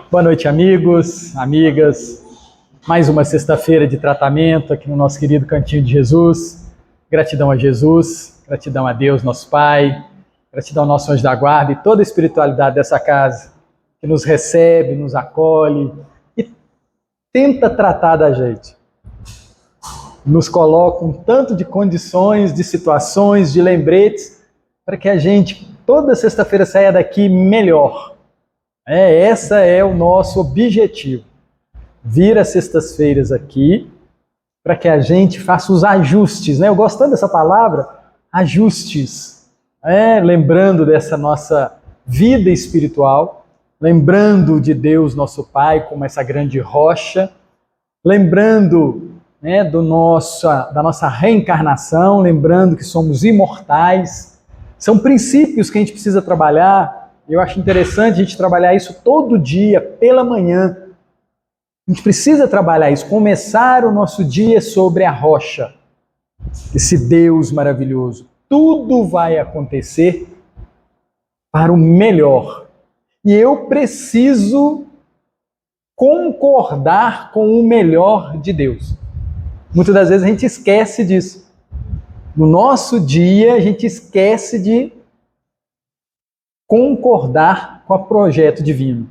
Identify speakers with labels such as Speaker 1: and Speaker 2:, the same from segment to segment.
Speaker 1: Boa noite, amigos, amigas. Mais uma sexta-feira de tratamento aqui no nosso querido Cantinho de Jesus. Gratidão a Jesus, gratidão a Deus, nosso Pai, gratidão ao nosso anjo da guarda e toda a espiritualidade dessa casa que nos recebe, nos acolhe e tenta tratar da gente. Nos coloca um tanto de condições, de situações, de lembretes para que a gente toda sexta-feira saia daqui melhor. Esse é o nosso objetivo. Vir às sextas-feiras aqui para que a gente faça os ajustes, né? Eu gosto tanto dessa palavra, ajustes. Lembrando dessa nossa vida espiritual, lembrando de Deus, nosso Pai, como essa grande rocha, lembrando da nossa reencarnação, lembrando que somos imortais. São princípios que a gente precisa trabalhar. Eu acho interessante a gente trabalhar isso todo dia, pela manhã. A gente precisa trabalhar isso, começar o nosso dia sobre a rocha. Esse Deus maravilhoso. Tudo vai acontecer para o melhor. E eu preciso concordar com o melhor de Deus. Muitas das vezes a gente esquece disso. No nosso dia, a gente esquece de concordar com o projeto divino.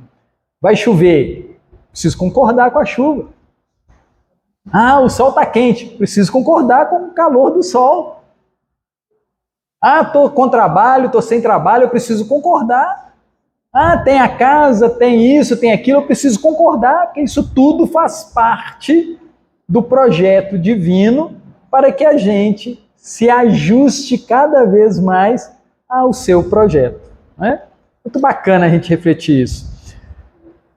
Speaker 1: Vai chover, preciso concordar com a chuva. O sol está quente, preciso concordar com o calor do sol. Estou com trabalho, estou sem trabalho, eu preciso concordar. Tem a casa, tem isso, tem aquilo, eu preciso concordar, porque isso tudo faz parte do projeto divino para que a gente se ajuste cada vez mais ao seu projeto. Muito bacana a gente refletir isso.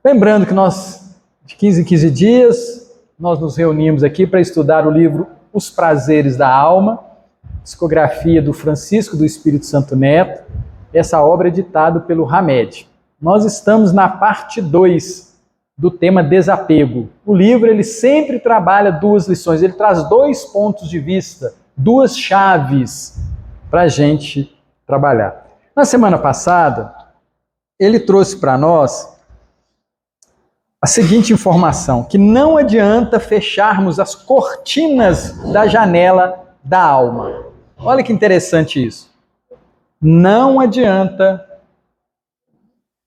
Speaker 1: Lembrando que nós, de 15 em 15 dias, nós nos reunimos aqui para estudar o livro Os Prazeres da Alma, psicografia do Francisco do Espírito Santo Neto, essa obra é editada pelo Hamed. Nós estamos na parte 2 do tema desapego. O livro ele sempre trabalha duas lições, ele traz dois pontos de vista, duas chaves para a gente trabalhar. Na semana passada, ele trouxe para nós a seguinte informação, que não adianta fecharmos as cortinas da janela da alma. Olha que interessante isso. Não adianta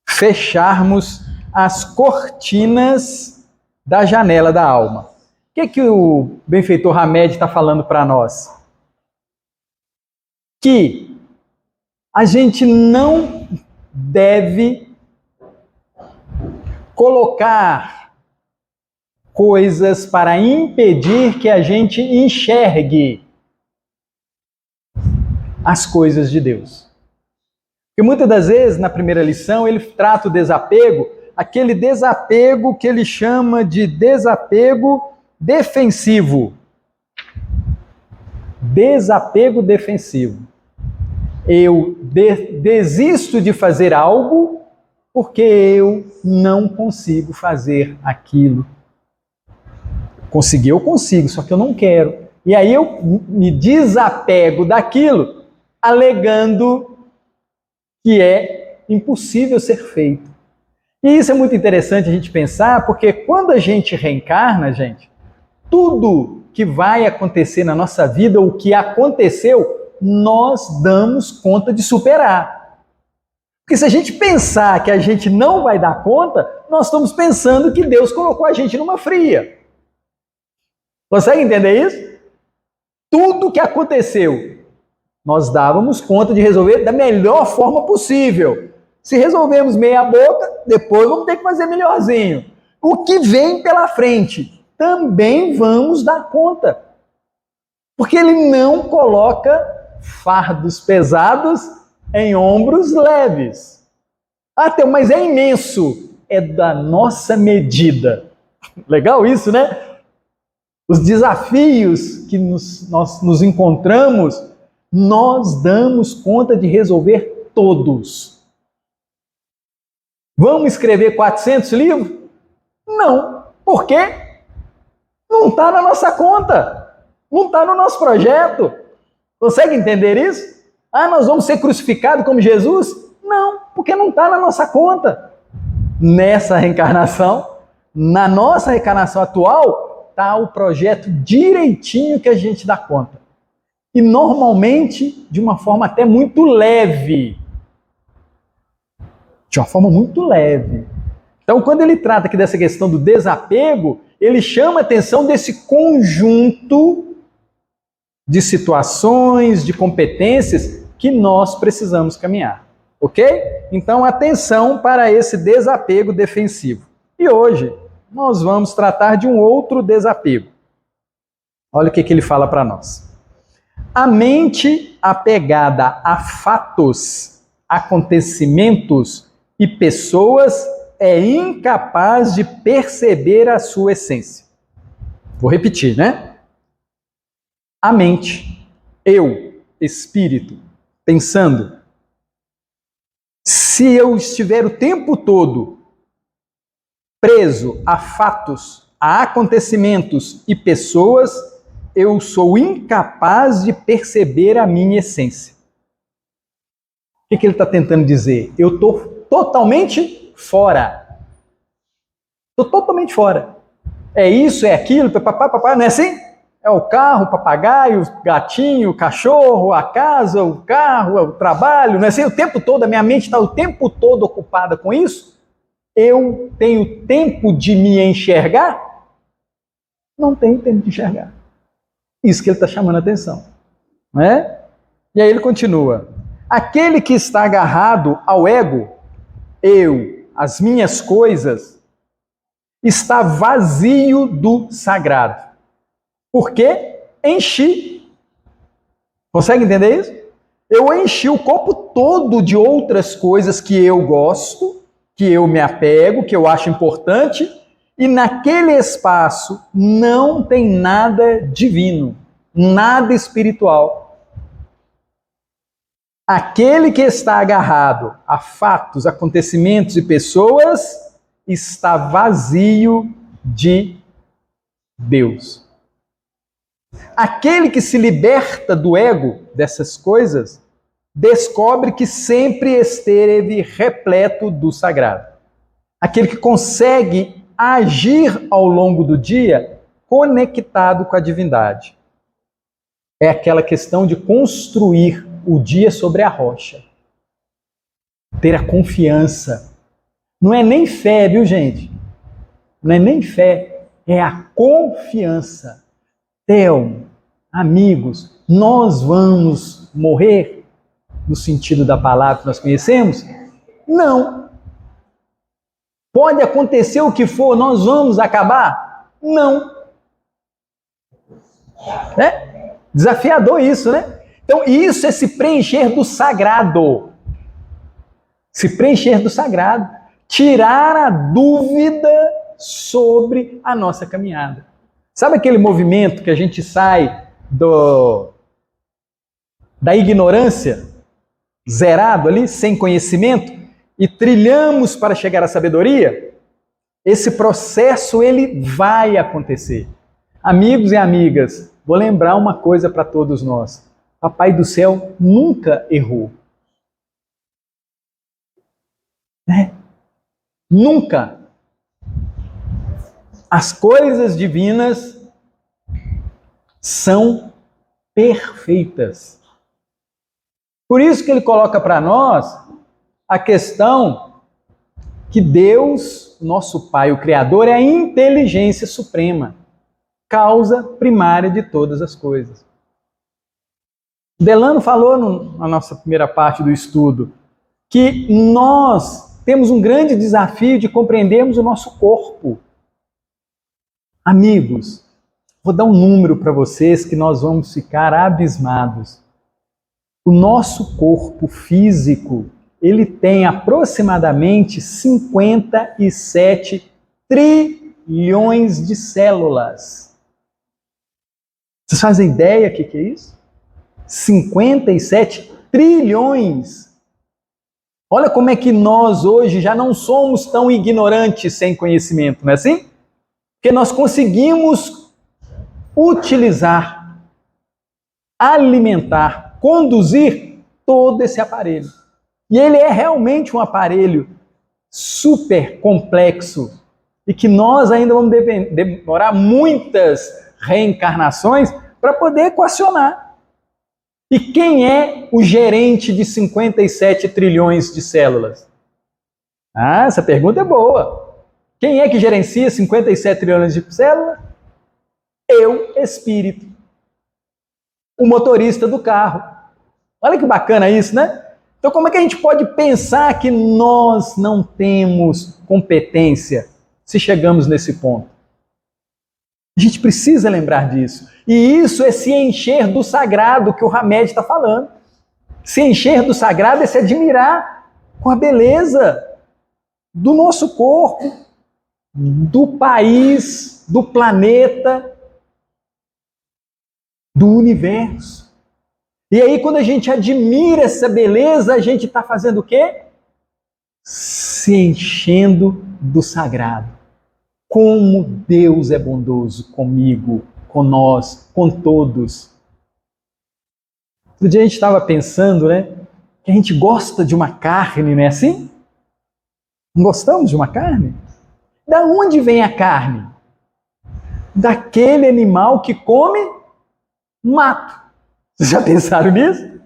Speaker 1: fecharmos as cortinas da janela da alma. O que o benfeitor Hamed está falando para nós? Que a gente não deve colocar coisas para impedir que a gente enxergue as coisas de Deus. Porque muitas das vezes, na primeira lição, ele trata o desapego, aquele desapego que ele chama de desapego defensivo. Desapego defensivo. Eu desisto de fazer algo porque eu não consigo fazer aquilo. Conseguir eu consigo, só que eu não quero. E aí eu me desapego daquilo, alegando que é impossível ser feito. E isso é muito interessante a gente pensar, porque quando a gente reencarna, gente, tudo que vai acontecer na nossa vida, o que aconteceu, nós damos conta de superar. Porque se a gente pensar que a gente não vai dar conta, nós estamos pensando que Deus colocou a gente numa fria. Consegue entender isso? Tudo que aconteceu, nós dávamos conta de resolver da melhor forma possível. Se resolvemos meia boca, depois vamos ter que fazer melhorzinho. O que vem pela frente, também vamos dar conta. Porque ele não coloca fardos pesados em ombros leves. Mas é imenso. É da nossa medida. Legal isso, né? Os desafios que nós nos encontramos, nós damos conta de resolver todos. Vamos escrever 400 livros? Não. Por quê? Não está na nossa conta. Não está no nosso projeto. Consegue entender isso? Nós vamos ser crucificados como Jesus? Não, porque não está na nossa conta. nessa reencarnação, na nossa reencarnação atual, está o projeto direitinho que a gente dá conta. E normalmente de uma forma até muito leve. De uma forma muito leve. Então, quando ele trata aqui dessa questão do desapego, ele chama a atenção desse conjunto de situações, de competências que nós precisamos caminhar. Ok? Então, atenção para esse desapego defensivo. E hoje, nós vamos tratar de um outro desapego. Olha o que ele fala para nós. A mente apegada a fatos, acontecimentos e pessoas é incapaz de perceber a sua essência. Vou repetir, né? A mente, eu, espírito, pensando, se eu estiver o tempo todo preso a fatos, a acontecimentos e pessoas, eu sou incapaz de perceber a minha essência. O que ele está tentando dizer? Eu estou totalmente fora. Estou totalmente fora. É isso, é aquilo, papapá, não é assim? É o carro, o papagaio, o gatinho, o cachorro, a casa, o carro, o trabalho, não é assim? O tempo todo, a minha mente está o tempo todo ocupada com isso? Eu tenho tempo de me enxergar? Não tenho tempo de enxergar. Isso que ele está chamando a atenção. Não é? E aí ele continua. Aquele que está agarrado ao ego, eu, as minhas coisas, está vazio do sagrado. Por quê? Enchi. Consegue entender isso? Eu enchi o copo todo de outras coisas que eu gosto, que eu me apego, que eu acho importante, e naquele espaço não tem nada divino, nada espiritual. Aquele que está agarrado a fatos, acontecimentos e pessoas está vazio de Deus. Aquele que se liberta do ego, dessas coisas, descobre que sempre esteve repleto do sagrado. Aquele que consegue agir ao longo do dia conectado com a divindade. É aquela questão de construir o dia sobre a rocha. Ter a confiança. Não é nem fé, viu, gente? Não é nem fé, é a confiança. Theo, amigos, nós vamos morrer no sentido da palavra que nós conhecemos? Não. Pode acontecer o que for, nós vamos acabar? Não. É desafiador isso, né? Então, isso é se preencher do sagrado. Se preencher do sagrado. Tirar a dúvida sobre a nossa caminhada. Sabe aquele movimento que a gente sai da ignorância, zerado ali, sem conhecimento, e trilhamos para chegar à sabedoria? Esse processo, ele vai acontecer. Amigos e amigas, vou lembrar uma coisa para todos nós. Papai do céu nunca errou. Né? Nunca. As coisas divinas são perfeitas. Por isso que ele coloca para nós a questão que Deus, nosso Pai, o Criador, é a inteligência suprema, causa primária de todas as coisas. Delano falou na nossa primeira parte do estudo que nós temos um grande desafio de compreendermos o nosso corpo. Amigos, vou dar um número para vocês que nós vamos ficar abismados. O nosso corpo físico, ele tem aproximadamente 57 trilhões de células. Vocês fazem ideia do que é isso? 57 trilhões. Olha como é que nós hoje já não somos tão ignorantes sem conhecimento, não é assim? Porque nós conseguimos utilizar, alimentar, conduzir todo esse aparelho. E ele é realmente um aparelho super complexo e que nós ainda vamos demorar muitas reencarnações para poder equacionar. E quem é o gerente de 57 trilhões de células? Ah, essa pergunta é boa. Quem é que gerencia 57 trilhões de células? Eu, espírito. O motorista do carro. Olha que bacana isso, né? Então, como é que a gente pode pensar que nós não temos competência se chegamos nesse ponto? A gente precisa lembrar disso. E isso é se encher do sagrado que o Hamed está falando. Se encher do sagrado é se admirar com a beleza do nosso corpo, do país, do planeta, do universo. E aí, quando a gente admira essa beleza, a gente está fazendo o quê? Se enchendo do sagrado. Como Deus é bondoso comigo, com nós, com todos. Outro dia a gente estava pensando, né? Que a gente gosta de uma carne, não é assim? Não gostamos de uma carne? Da onde vem a carne? Daquele animal que come mato. Vocês já pensaram nisso?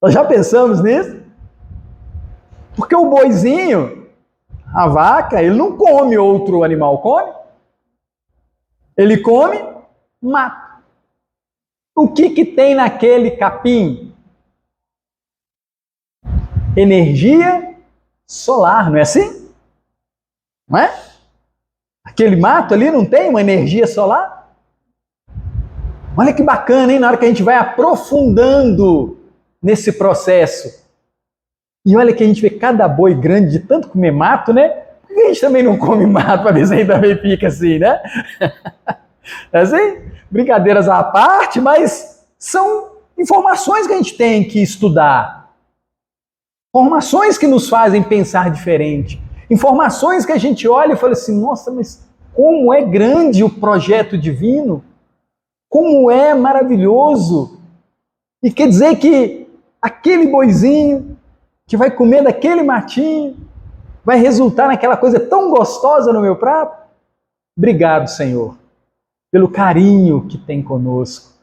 Speaker 1: Nós já pensamos nisso? Porque o boizinho, a vaca, ele não come outro animal, come? Ele come mato. O que tem naquele capim? Energia solar, não é assim? Não é? Aquele mato ali não tem uma energia solar? Olha que bacana, hein? Na hora que a gente vai aprofundando nesse processo. E olha que a gente vê cada boi grande de tanto comer mato, né? Por que a gente também não come mato para ver se a gente também fica assim, né? É assim? Brincadeiras à parte, mas são informações que a gente tem que estudar. Informações que nos fazem pensar diferente. Informações que a gente olha e fala assim, nossa, mas como é grande o projeto divino. Como é maravilhoso. E quer dizer que aquele boizinho que vai comer daquele matinho vai resultar naquela coisa tão gostosa no meu prato? Obrigado, Senhor, pelo carinho que tem conosco.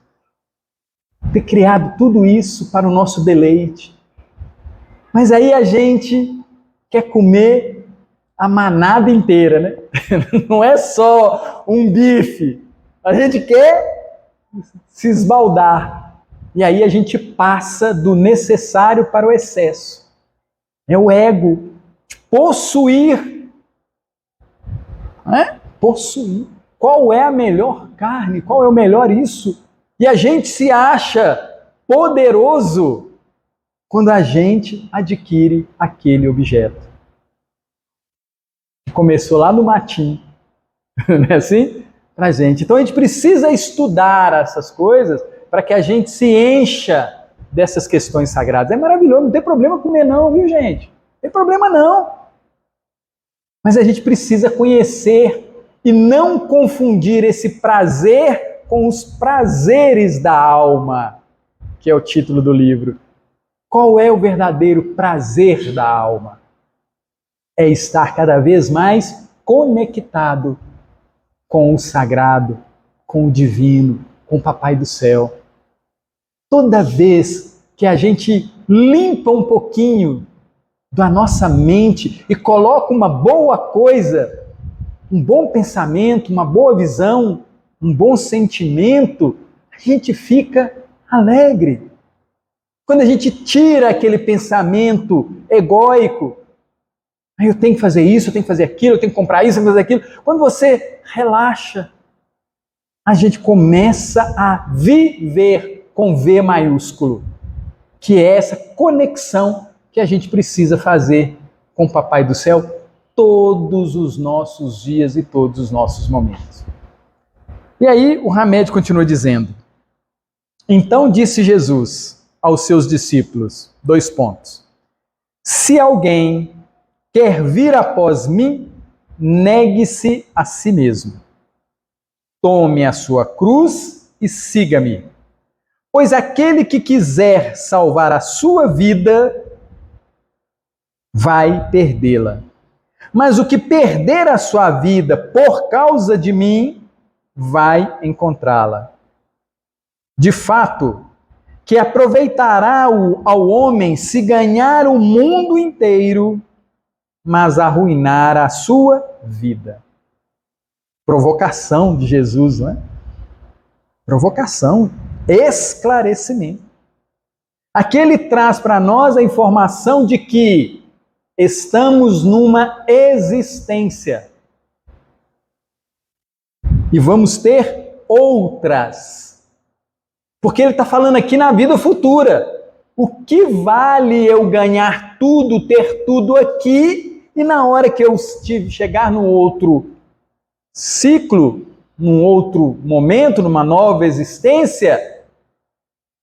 Speaker 1: Ter criado tudo isso para o nosso deleite. Mas aí a gente quer comer a manada inteira, né? Não é só um bife. A gente quer se esbaldar. E aí a gente passa do necessário para o excesso. É o ego. Possuir. Possuir. Qual é a melhor carne? Qual é o melhor isso? E a gente se acha poderoso quando a gente adquire aquele objeto. Começou lá no matinho. Não é assim? Pra gente. Então a gente precisa estudar essas coisas para que a gente se encha dessas questões sagradas. É maravilhoso, não tem problema comer não, viu gente? Não tem problema não. Mas a gente precisa conhecer e não confundir esse prazer com os prazeres da alma, que é o título do livro. Qual é o verdadeiro prazer da alma? É estar cada vez mais conectado com o sagrado, com o divino, com o Papai do Céu. Toda vez que a gente limpa um pouquinho da nossa mente e coloca uma boa coisa, um bom pensamento, uma boa visão, um bom sentimento, a gente fica alegre. Quando a gente tira aquele pensamento egóico, eu tenho que fazer isso, eu tenho que fazer aquilo, eu tenho que comprar isso, eu tenho que fazer aquilo. Quando você relaxa, a gente começa a viver com V maiúsculo, que é essa conexão que a gente precisa fazer com o Papai do Céu todos os nossos dias e todos os nossos momentos. E aí o Hamed continua dizendo, então disse Jesus aos seus discípulos, 2 pontos, se alguém quer vir após mim, negue-se a si mesmo. Tome a sua cruz e siga-me. Pois aquele que quiser salvar a sua vida, vai perdê-la. Mas o que perder a sua vida por causa de mim, vai encontrá-la. De fato, que aproveitará ao homem se ganhar o mundo inteiro, mas arruinar a sua vida. Provocação de Jesus, não é? Provocação, esclarecimento. Aqui ele traz para nós a informação de que estamos numa existência e vamos ter outras. Porque ele está falando aqui na vida futura. O que vale eu ganhar tudo, ter tudo aqui, e na hora que eu chegar num outro ciclo, num outro momento, numa nova existência,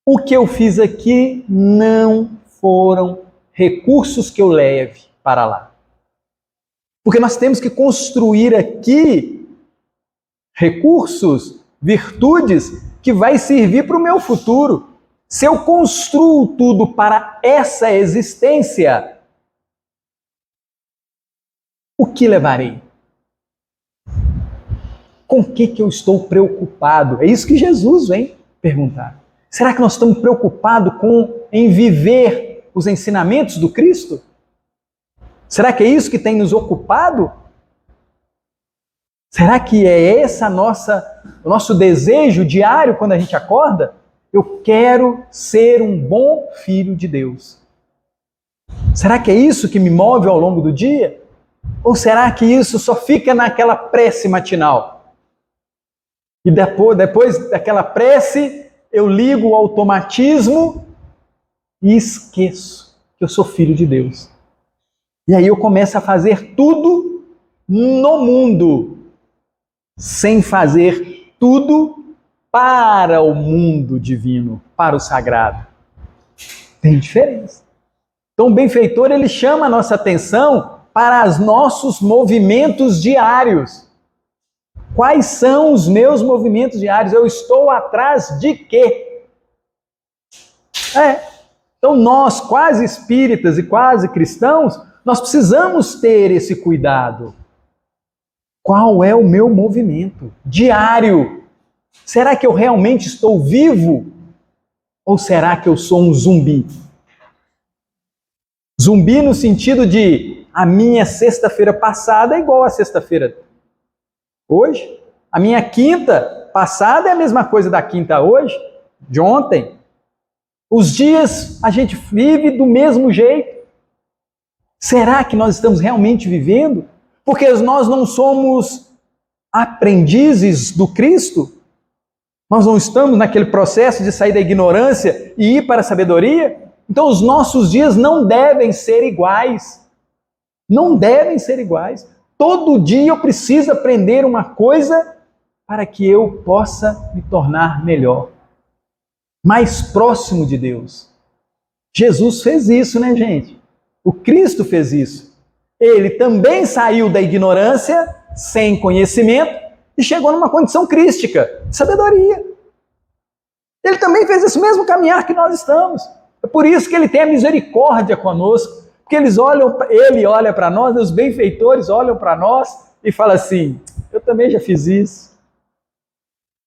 Speaker 1: o que eu fiz aqui não foram recursos que eu leve para lá. Porque nós temos que construir aqui recursos, virtudes, que vai servir para o meu futuro. Se eu construo tudo para essa existência, o que levarei? Com o que eu estou preocupado? É isso que Jesus vem perguntar. Será que nós estamos preocupados em viver os ensinamentos do Cristo? Será que é isso que tem nos ocupado? Será que é esse o nosso desejo diário quando a gente acorda? Eu quero ser um bom filho de Deus. Será que é isso que me move ao longo do dia? Ou será que isso só fica naquela prece matinal? E depois daquela prece, eu ligo o automatismo e esqueço que eu sou filho de Deus. E aí eu começo a fazer tudo no mundo, sem fazer tudo para o mundo divino, para o sagrado. Tem diferença. Então o benfeitor, ele chama a nossa atenção para os nossos movimentos diários. Quais são os meus movimentos diários? Eu estou atrás de quê? Então nós, quase espíritas e quase cristãos, nós precisamos ter esse cuidado. Qual é o meu movimento diário? Será que eu realmente estou vivo? Ou será que eu sou um zumbi? Zumbi no sentido de a minha sexta-feira passada é igual a sexta-feira hoje. A minha quinta passada é a mesma coisa da quinta hoje, de ontem. Os dias a gente vive do mesmo jeito. Será que nós estamos realmente vivendo? Porque nós não somos aprendizes do Cristo? Nós não estamos naquele processo de sair da ignorância e ir para a sabedoria? Então os nossos dias não devem ser iguais. Não devem ser iguais. Todo dia eu preciso aprender uma coisa para que eu possa me tornar melhor, mais próximo de Deus. Jesus fez isso, né, gente? O Cristo fez isso. Ele também saiu da ignorância, sem conhecimento, e chegou numa condição crística, de sabedoria. Ele também fez esse mesmo caminhar que nós estamos. É por isso que ele tem a misericórdia conosco, porque ele olha para nós, os benfeitores olham para nós e falam assim: eu também já fiz isso,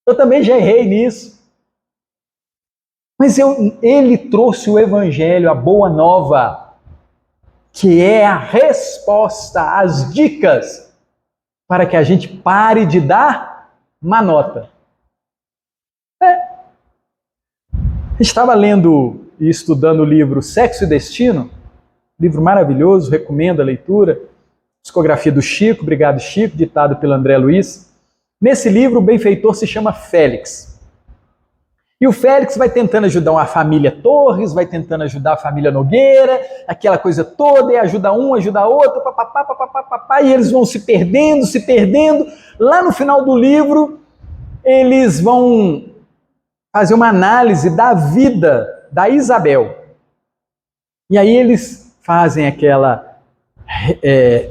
Speaker 1: eu também já errei nisso. Mas ele trouxe o Evangelho, a boa nova, que é a resposta, as dicas, para que a gente pare de dar má nota. Estava lendo e estudando o livro Sexo e Destino, livro maravilhoso, recomendo a leitura, psicografia do Chico, obrigado Chico, ditado pelo André Luiz. Nesse livro o benfeitor se chama Félix. E o Félix vai tentando ajudar a família Torres, vai tentando ajudar a família Nogueira, aquela coisa toda, e ajuda um, ajuda outro, e eles vão se perdendo. Lá no final do livro, eles vão fazer uma análise da vida da Isabel. E aí eles fazem aquela,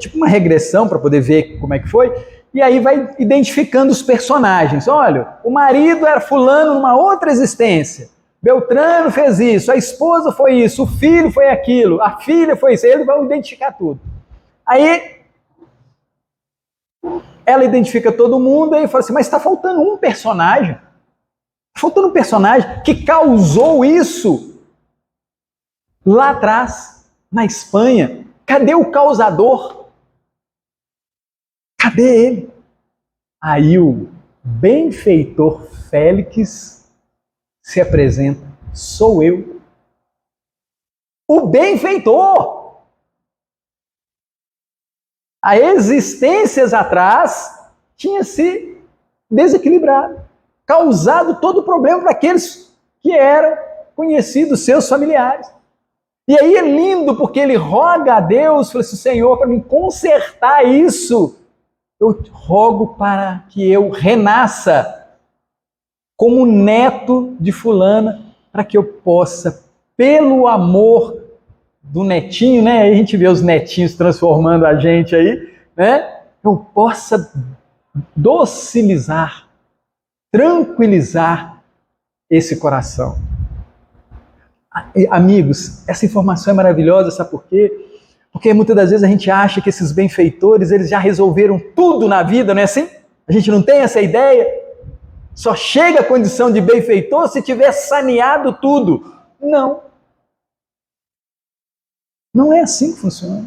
Speaker 1: tipo uma regressão para poder ver como é que foi, e aí vai identificando os personagens. Olha, o marido era fulano numa outra existência, Beltrano fez isso, a esposa foi isso, o filho foi aquilo, a filha foi isso, eles vão identificar tudo. Aí, ela identifica todo mundo e fala assim, mas está faltando um personagem. Faltando um personagem que causou isso lá atrás, na Espanha. Cadê o causador? Cadê ele? Aí o benfeitor Félix se apresenta. Sou eu. O benfeitor. Há existências atrás tinha se desequilibrado, causado todo o problema para aqueles que eram conhecidos, seus familiares. E aí é lindo porque ele roga a Deus, fala assim, Senhor, para me consertar isso, eu rogo para que eu renasça como neto de fulana, para que eu possa, pelo amor do netinho, né? Aí a gente vê os netinhos transformando a gente aí, né? Eu possa docilizar, tranquilizar esse coração. Amigos, essa informação é maravilhosa, sabe por quê? Porque muitas das vezes a gente acha que esses benfeitores, eles já resolveram tudo na vida, não é assim? A gente não tem essa ideia? Só chega a condição de benfeitor se tiver saneado tudo. Não. Não é assim que funciona.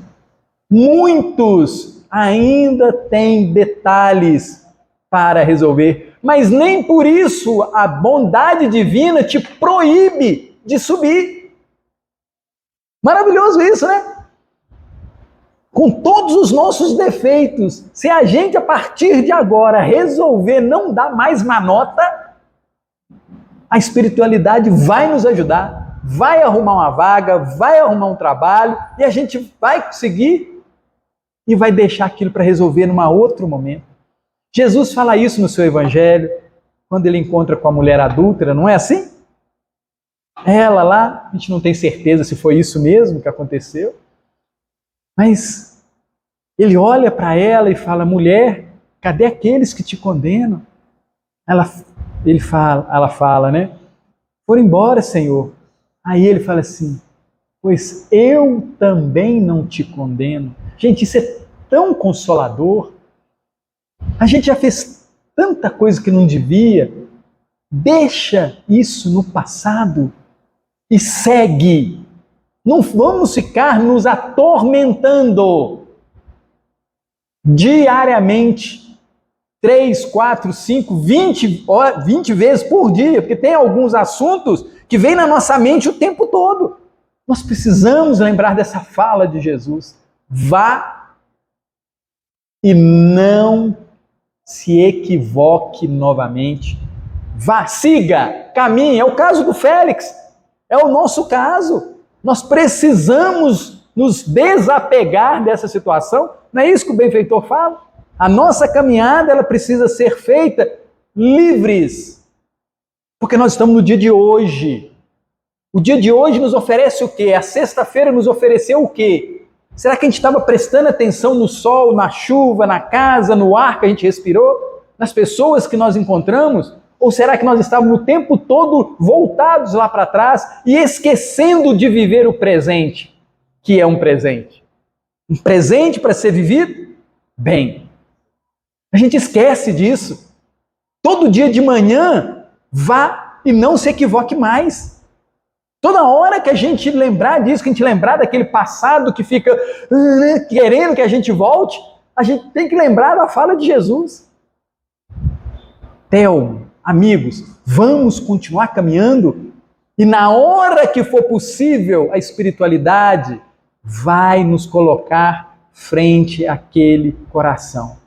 Speaker 1: Muitos ainda têm detalhes para resolver, mas nem por isso a bondade divina te proíbe de subir. Maravilhoso isso, né? Com todos os nossos defeitos, se a gente a partir de agora resolver não dar mais má nota, a espiritualidade vai nos ajudar, vai arrumar uma vaga, vai arrumar um trabalho e a gente vai conseguir e vai deixar aquilo para resolver num outro momento. Jesus fala isso no seu evangelho, quando ele encontra com a mulher adúltera, não é assim? Ela lá, a gente não tem certeza se foi isso mesmo que aconteceu, mas ele olha para ela e fala, mulher, cadê aqueles que te condenam? Ela fala, né? Foram embora, Senhor. Aí ele fala assim, pois eu também não te condeno. Gente, isso é tão consolador. A gente já fez tanta coisa que não devia. Deixa isso no passado e segue. Não vamos ficar nos atormentando diariamente, 3, 4, 5, 20 vezes por dia, porque tem alguns assuntos que vêm na nossa mente o tempo todo. Nós precisamos lembrar dessa fala de Jesus. Vá e não se equivoque novamente. Vá, siga, caminhe. É o caso do Félix. É o nosso caso. Nós precisamos nos desapegar dessa situação. Não é isso que o benfeitor fala? A nossa caminhada ela precisa ser feita livres. Porque nós estamos no dia de hoje. O dia de hoje nos oferece o quê? A sexta-feira nos ofereceu o quê? Será que a gente estava prestando atenção no sol, na chuva, na casa, no ar que a gente respirou? Nas pessoas que nós encontramos? Ou será que nós estávamos o tempo todo voltados lá para trás e esquecendo de viver o presente, que é um presente? Um presente para ser vivido? Bem, a gente esquece disso. Todo dia de manhã, vá e não se equivoque mais. Toda hora que a gente lembrar disso, que a gente lembrar daquele passado que fica querendo que a gente volte, a gente tem que lembrar da fala de Jesus. Theo, amigos, vamos continuar caminhando e na hora que for possível, a espiritualidade vai nos colocar frente àquele coração.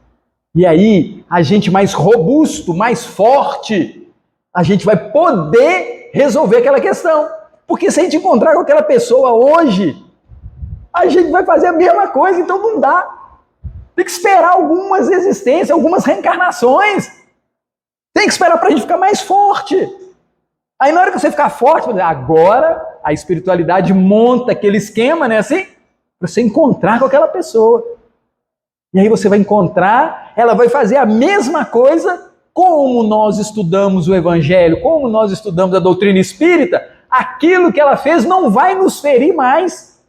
Speaker 1: E aí, a gente mais robusto, mais forte, a gente vai poder resolver aquela questão. Porque se a gente encontrar com aquela pessoa hoje, a gente vai fazer a mesma coisa, então não dá. Tem que esperar algumas existências, algumas reencarnações. Tem que esperar para a gente ficar mais forte. Aí na hora que você ficar forte, agora a espiritualidade monta aquele esquema, né, assim, para você encontrar com aquela pessoa. E aí você vai encontrar, ela vai fazer a mesma coisa como nós estudamos o Evangelho, como nós estudamos a doutrina espírita, aquilo que ela fez não vai nos ferir mais.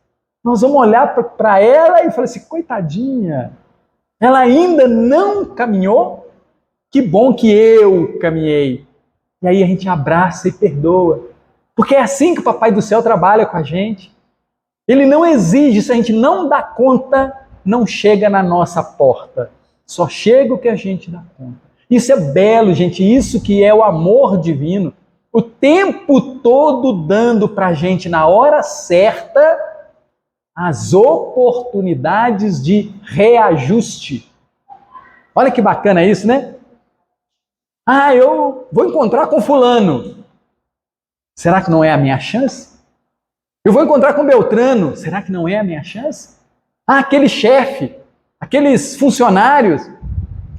Speaker 1: Nós vamos olhar para ela e falar assim, coitadinha, ela ainda não caminhou? Que bom que eu caminhei. E aí a gente abraça e perdoa. Porque é assim que o Papai do Céu trabalha com a gente. Ele não exige, se a gente não dá conta, não chega na nossa porta. Só chega o que a gente dá conta. Isso é belo, gente, isso que é o amor divino. O tempo todo dando para a gente, na hora certa, as oportunidades de reajuste. Olha que bacana isso, né? Ah, eu vou encontrar com fulano. Será que não é a minha chance? Eu vou encontrar com Beltrano. Será que não é a minha chance? Ah, aquele chefe, aqueles funcionários,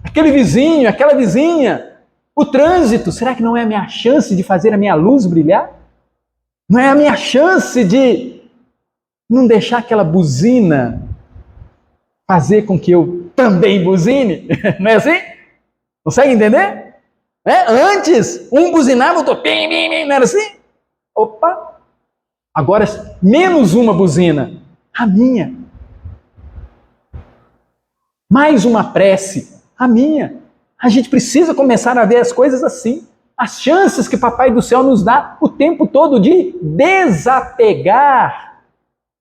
Speaker 1: aquele vizinho, aquela vizinha, o trânsito, será que não é a minha chance de fazer a minha luz brilhar? Não é a minha chance de não deixar aquela buzina fazer com que eu também buzine? Não é assim? Consegue entender? Antes, um buzinava, outro pim, pim, pim, não era assim? Opa! Agora, menos uma buzina, a minha. Mais uma prece, a minha. A gente precisa começar a ver as coisas assim. As chances que Papai do Céu nos dá o tempo todo de desapegar.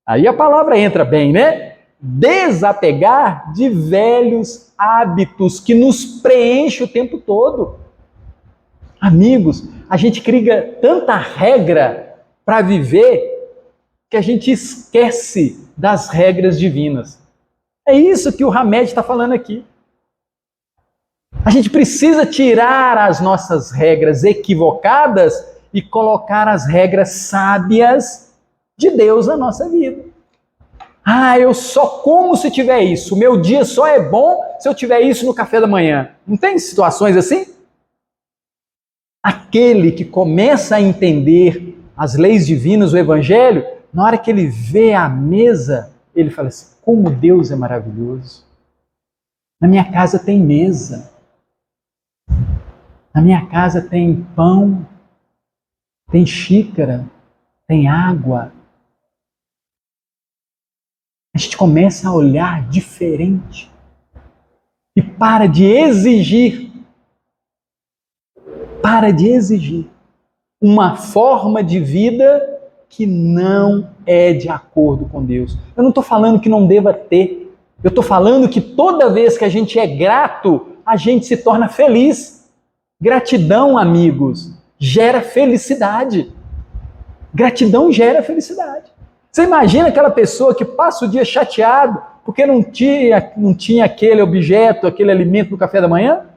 Speaker 1: Aí a palavra entra bem, né? Desapegar de velhos hábitos que nos preenchem o tempo todo. Amigos, a gente cria tanta regra para viver que a gente esquece das regras divinas. É isso que o Hamed está falando aqui. A gente precisa tirar as nossas regras equivocadas e colocar as regras sábias de Deus na nossa vida. Ah, eu só como se tiver isso. O meu dia só é bom se eu tiver isso no café da manhã. Não tem situações assim? Aquele que começa a entender as leis divinas, o Evangelho, na hora que ele vê a mesa, ele fala assim, como Deus é maravilhoso. Na minha casa tem mesa. Na minha casa tem pão, tem xícara, tem água. A gente começa a olhar diferente e para de exigir uma forma de vida que não é de acordo com Deus. Eu não estou falando que não deva ter. Eu estou falando que toda vez que a gente é grato, a gente se torna feliz. Gratidão, amigos, gera felicidade. Gratidão gera felicidade. Você imagina aquela pessoa que passa o dia chateado porque não tinha aquele objeto, aquele alimento no café da manhã?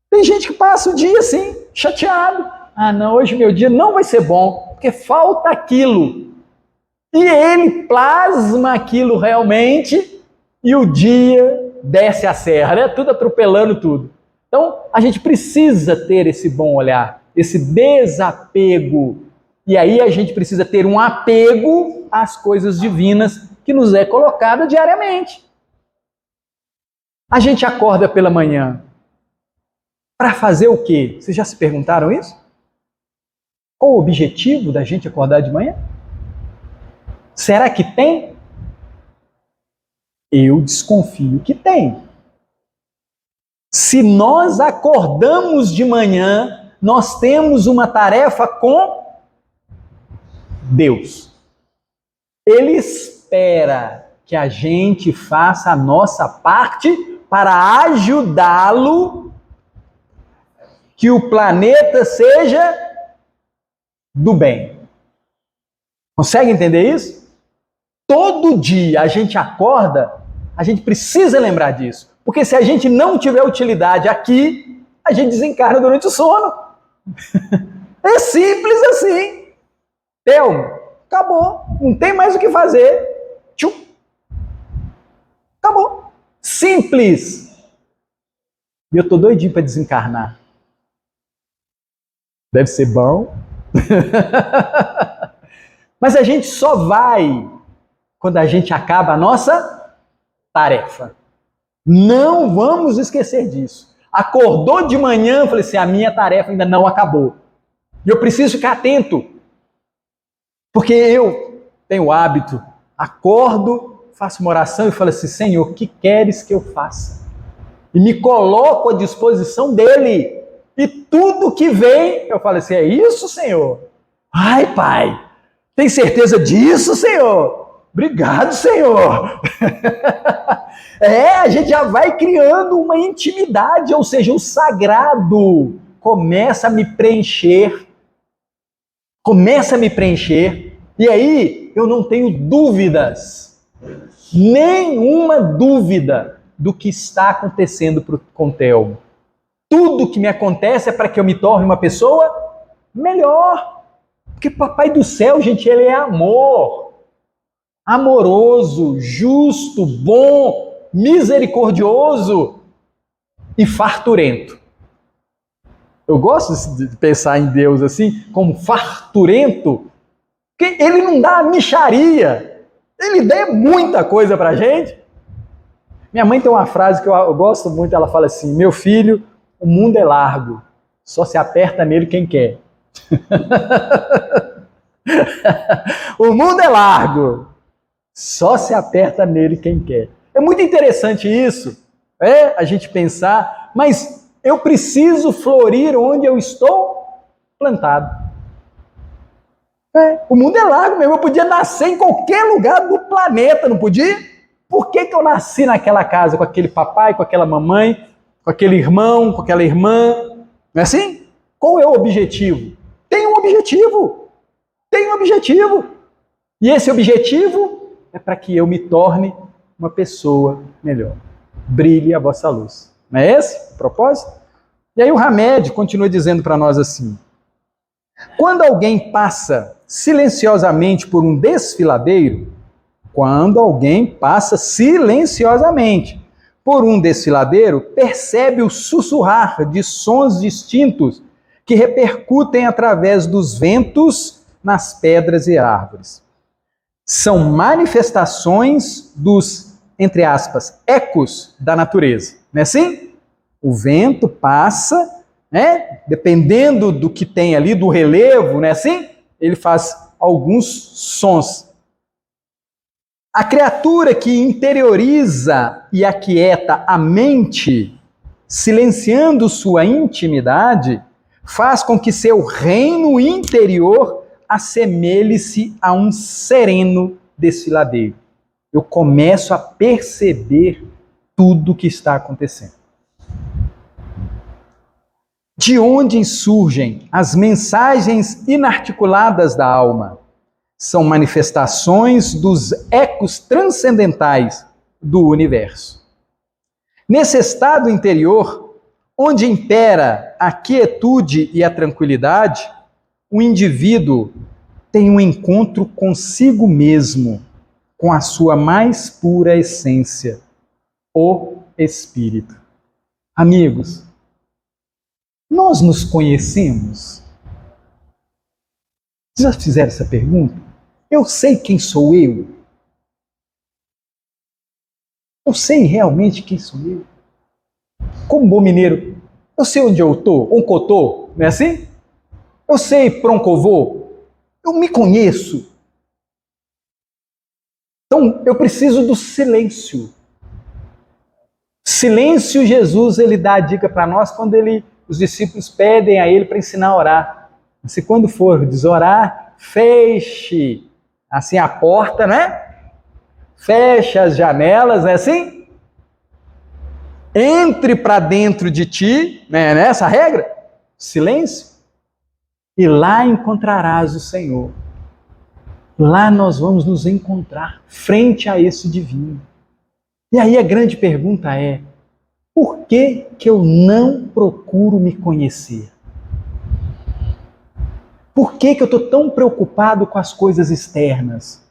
Speaker 1: Tem gente que passa o dia assim, chateado. Ah, não, hoje meu dia não vai ser bom, porque falta aquilo. E ele plasma aquilo realmente e o dia desce a serra, né? Tudo atropelando tudo. Então, a gente precisa ter esse bom olhar, esse desapego. E aí a gente precisa ter um apego às coisas divinas que nos é colocada diariamente. A gente acorda pela manhã para fazer o quê? Vocês já se perguntaram isso? Qual o objetivo da gente acordar de manhã? Será que tem? Eu desconfio que tem. Se nós acordamos de manhã, nós temos uma tarefa com Deus. Ele espera que a gente faça a nossa parte para ajudá-lo, que o planeta seja do bem. Consegue entender isso? Todo dia a gente acorda, a gente precisa lembrar disso. Porque se a gente não tiver utilidade aqui, a gente desencarna durante o sono. É simples assim. Telmo, acabou. Não tem mais o que fazer. Tchum. Acabou. Simples. E eu tô doidinho para desencarnar. Deve ser bom. Mas a gente só vai quando a gente acaba a nossa tarefa. Não vamos esquecer disso. Acordou de manhã, eu falei assim, a minha tarefa ainda não acabou. E eu preciso ficar atento. Porque eu tenho o hábito, acordo, faço uma oração e falo assim, Senhor, o que queres que eu faça? E me coloco à disposição dele. E tudo que vem, eu falo assim, é isso, Senhor? Ai, Pai, tem certeza disso, Senhor? Obrigado, Senhor. A gente já vai criando uma intimidade, ou seja, o sagrado começa a me preencher. Começa a me preencher. E aí eu não tenho dúvidas, nenhuma dúvida do que está acontecendo com o Telmo. Tudo que me acontece é para que eu me torne uma pessoa melhor. Porque Papai do Céu, gente, ele é amor. Amoroso, justo, bom, misericordioso e farturento. Eu gosto de pensar em Deus assim, como farturento, porque ele não dá mixaria. Ele dá muita coisa pra gente. Minha mãe tem uma frase que eu gosto muito, ela fala assim, meu filho, o mundo é largo, só se aperta nele quem quer. O mundo é largo, só se aperta nele quem quer. É muito interessante isso, a gente pensar, mas eu preciso florir onde eu estou plantado. O mundo é largo mesmo, eu podia nascer em qualquer lugar do planeta, não podia? Por que eu nasci naquela casa, com aquele papai, com aquela mamãe, com aquele irmão, com aquela irmã? Não é assim? Qual é o objetivo? Tem um objetivo. Tem um objetivo. E esse objetivo é para que eu me torne uma pessoa melhor. Brilhe a vossa luz. Não é esse o propósito? E aí o Hamed continua dizendo para nós assim, quando alguém passa silenciosamente por um desfiladeiro, percebe o sussurrar de sons distintos que repercutem através dos ventos nas pedras e árvores. São manifestações dos, entre aspas, ecos da natureza. Não é assim? O vento passa, né? Dependendo do que tem ali, do relevo, não é assim? Ele faz alguns sons. A criatura que interioriza e aquieta a mente, silenciando sua intimidade, faz com que seu reino interior assemelhe-se a um sereno desfiladeiro. Eu começo a perceber tudo o que está acontecendo. De onde surgem as mensagens inarticuladas da alma? São manifestações dos ecos transcendentais do universo. Nesse estado interior, onde impera a quietude e a tranquilidade, o indivíduo tem um encontro consigo mesmo, com a sua mais pura essência, o Espírito. Amigos, nós nos conhecemos? Vocês já fizeram essa pergunta? Eu sei quem sou eu? Eu sei realmente quem sou eu? Como bom mineiro, eu sei onde eu estou, onde eu estou, não é assim? Eu sei para onde eu vou, eu me conheço. Então, eu preciso do silêncio. Silêncio, Jesus, ele dá a dica para nós quando os discípulos pedem a ele para ensinar a orar. Se quando for orar, feche assim a porta, né? Feche as janelas, não é assim? Entre para dentro de ti, né? Essa regra, silêncio, e lá encontrarás o Senhor. Lá nós vamos nos encontrar frente a esse divino. E aí a grande pergunta é, por que eu não procuro me conhecer? Por que eu estou tão preocupado com as coisas externas?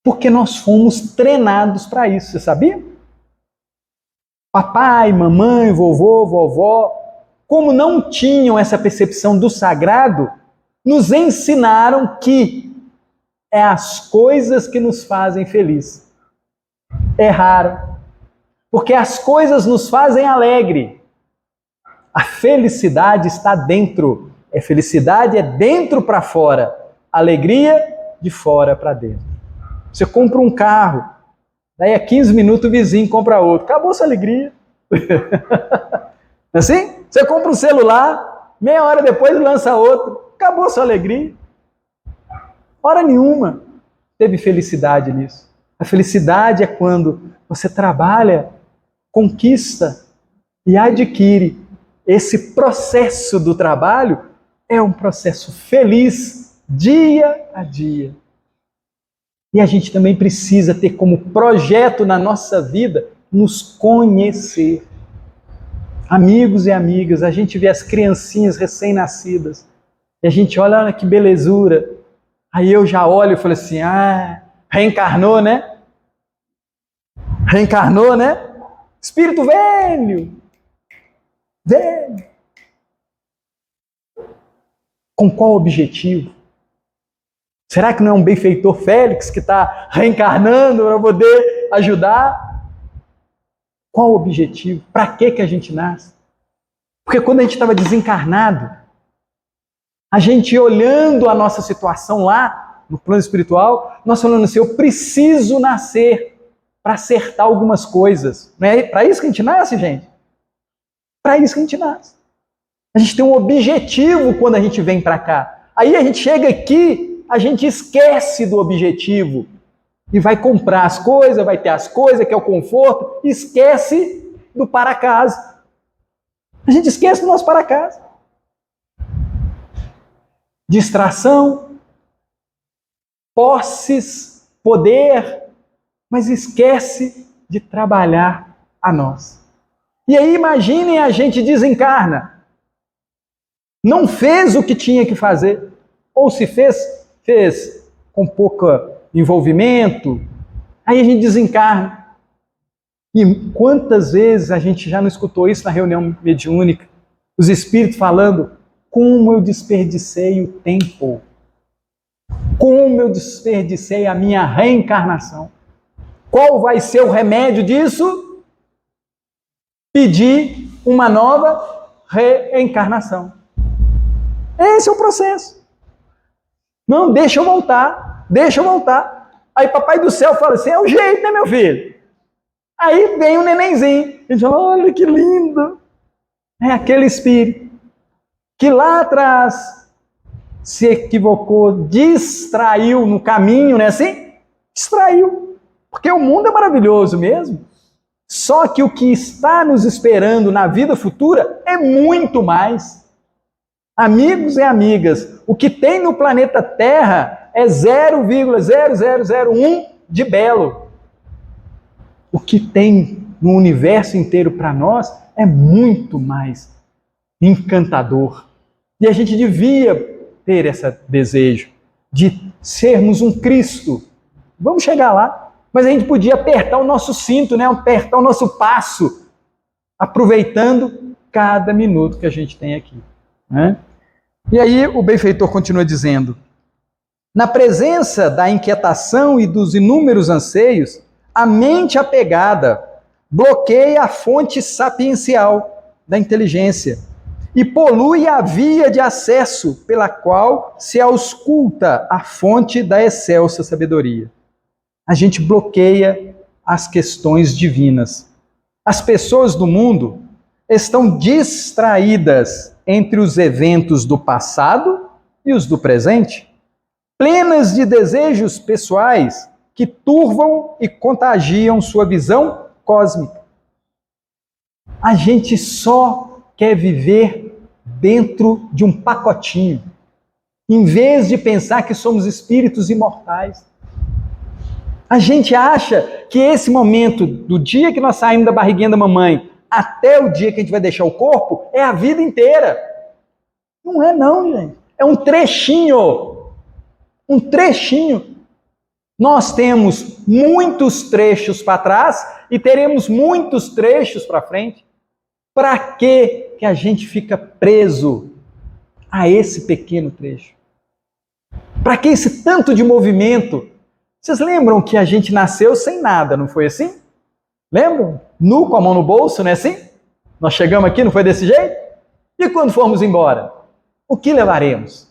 Speaker 1: Porque nós fomos treinados para isso, você sabia? Papai, mamãe, vovô, vovó, como não tinham essa percepção do sagrado, nos ensinaram que é as coisas que nos fazem felizes. Erraram. Porque as coisas nos fazem alegre. A felicidade está dentro. Felicidade é dentro para fora. Alegria de fora para dentro. Você compra um carro, daí a 15 minutos o vizinho compra outro. Acabou sua alegria. Não é assim? Você compra um celular, meia hora depois lança outro. Acabou sua alegria. Hora nenhuma teve felicidade nisso. A felicidade é quando você trabalha, conquista e adquire. Esse processo do trabalho é um processo feliz dia a dia. E a gente também precisa ter como projeto na nossa vida nos conhecer. Amigos e amigas, a gente vê as criancinhas recém-nascidas e a gente olha que belezura. Aí eu já olho e falo assim, reencarnou, né? Reencarnou, né? Espírito velho. Velho. Com qual objetivo? Será que não é um benfeitor Félix que está reencarnando para poder ajudar? Qual o objetivo? Para que a gente nasce? Porque quando a gente estava desencarnado, a gente olhando a nossa situação lá, no plano espiritual, nós falando assim, eu preciso nascer para acertar algumas coisas. Não é para isso que a gente nasce, gente? Para isso que a gente nasce. A gente tem um objetivo quando a gente vem para cá. Aí a gente chega aqui, a gente esquece do objetivo e vai comprar as coisas, vai ter as coisas, que é o conforto, esquece do para casa. A gente esquece do nosso para casa. Distração, posses, poder, mas esquece de trabalhar a nós. E aí imaginem a gente desencarna. Não fez o que tinha que fazer. Ou se fez, fez com pouco envolvimento. Aí a gente desencarna. E quantas vezes a gente já não escutou isso na reunião mediúnica? Os espíritos falando, como eu desperdicei o tempo. Como eu desperdicei a minha reencarnação. Qual vai ser o remédio disso? Pedir uma nova reencarnação. Esse é o processo. Não, deixa eu voltar, deixa eu voltar. Aí papai do céu fala assim, é o jeito, né, meu filho? Aí vem o nenenzinho. A gente fala, olha que lindo. É aquele espírito que lá atrás se equivocou, distraiu no caminho, né assim? Distraiu. Porque o mundo é maravilhoso mesmo. Só que o que está nos esperando na vida futura é muito mais. Amigos e amigas, o que tem no planeta Terra é 0,0001 de belo. O que tem no universo inteiro para nós é muito mais encantador. E a gente devia ter esse desejo de sermos um Cristo. Vamos chegar lá. Mas a gente podia apertar o nosso cinto, né? Apertar o nosso passo, aproveitando cada minuto que a gente tem aqui. Né? E aí o benfeitor continua dizendo, na presença da inquietação e dos inúmeros anseios, a mente apegada bloqueia a fonte sapiencial da inteligência e polui a via de acesso pela qual se ausculta a fonte da excelsa sabedoria. A gente bloqueia as questões divinas. As pessoas do mundo estão distraídas entre os eventos do passado e os do presente, plenas de desejos pessoais que turvam e contagiam sua visão cósmica. A gente só quer viver dentro de um pacotinho, em vez de pensar que somos espíritos imortais. A gente acha que esse momento, do dia que nós saímos da barriguinha da mamãe até o dia que a gente vai deixar o corpo, é a vida inteira. Não é não, gente. É um trechinho. Um trechinho. Nós temos muitos trechos para trás e teremos muitos trechos para frente. Para que a gente fica preso a esse pequeno trecho? Para que esse tanto de movimento? Vocês lembram que a gente nasceu sem nada, não foi assim? Lembram? Nu, com a mão no bolso, não é assim? Nós chegamos aqui, não foi desse jeito? E quando formos embora, o que levaremos?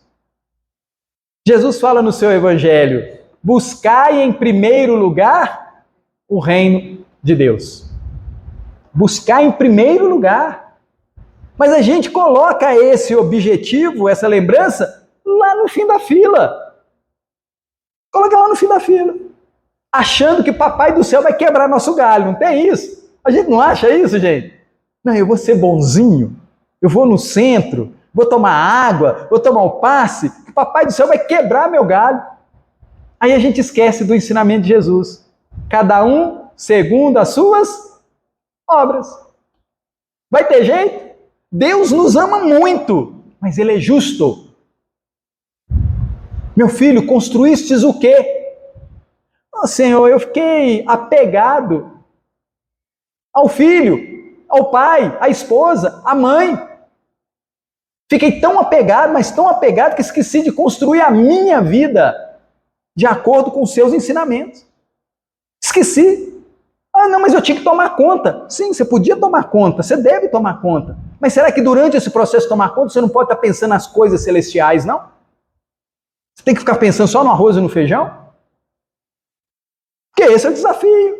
Speaker 1: Jesus fala no seu evangelho: buscai em primeiro lugar o reino de Deus. Buscar em primeiro lugar. Mas a gente coloca esse objetivo, essa lembrança, lá no fim da fila. Coloca lá no fim da fila. Achando que papai do céu vai quebrar nosso galho. Não tem isso? A gente não acha isso, gente? Não, eu vou ser bonzinho. Eu vou no centro, vou tomar água, vou tomar o passe, que papai do céu vai quebrar meu galho. Aí a gente esquece do ensinamento de Jesus. Cada um segundo as suas obras. Vai ter jeito? Deus nos ama muito, mas Ele é justo. Meu filho, construístes o quê? Oh, Senhor, eu fiquei apegado ao filho, ao pai, à esposa, à mãe. Fiquei tão apegado, mas tão apegado que esqueci de construir a minha vida de acordo com os seus ensinamentos. Esqueci. Ah, não, mas eu tinha que tomar conta. Sim, você podia tomar conta, você deve tomar conta. Mas será que durante esse processo de tomar conta você não pode estar pensando nas coisas celestiais, não? Você tem que ficar pensando só no arroz e no feijão? Porque esse é o desafio.